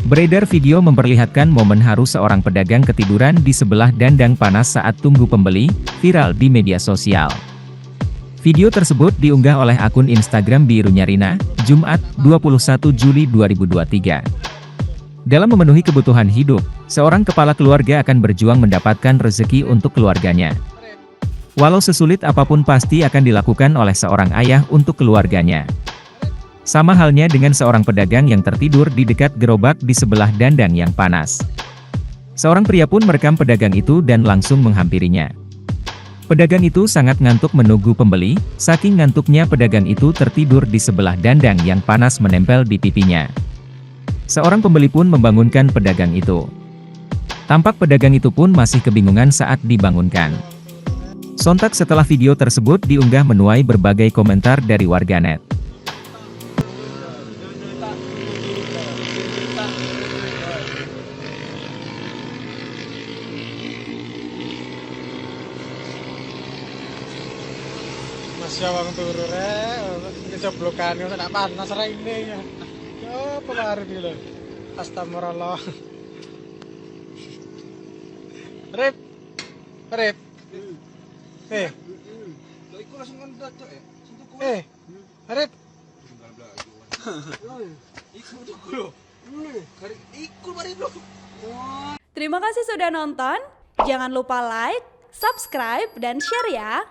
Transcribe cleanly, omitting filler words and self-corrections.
Beredar video memperlihatkan momen haru seorang pedagang ketiduran di sebelah dandang panas saat tunggu pembeli, viral di media sosial. Video tersebut diunggah oleh akun Instagram Birunya Rina, Jumat, 21 Juli 2023. Dalam memenuhi kebutuhan hidup, seorang kepala keluarga akan berjuang mendapatkan rezeki untuk keluarganya. Walau sesulit apapun pasti akan dilakukan oleh seorang ayah untuk keluarganya. Sama halnya dengan seorang pedagang yang tertidur di dekat gerobak di sebelah dandang yang panas. Seorang pria pun merekam pedagang itu dan langsung menghampirinya. Pedagang itu sangat ngantuk menunggu pembeli, saking ngantuknya pedagang itu tertidur di sebelah dandang yang panas menempel di pipinya. Seorang pembeli pun membangunkan pedagang itu. Tampak pedagang itu pun masih kebingungan saat dibangunkan. Sontak setelah video tersebut diunggah menuai berbagai komentar dari warganet. Masya wong turu kecoblokan kok tak panas raine ya. Yo pelar iki lho. Astagfirullah. Rip. Rip. Lha iku langsung kan dadak ya. Rip. Iku tuku lho. Iku mari lho. Terima kasih sudah nonton. Jangan lupa like, subscribe, dan share ya.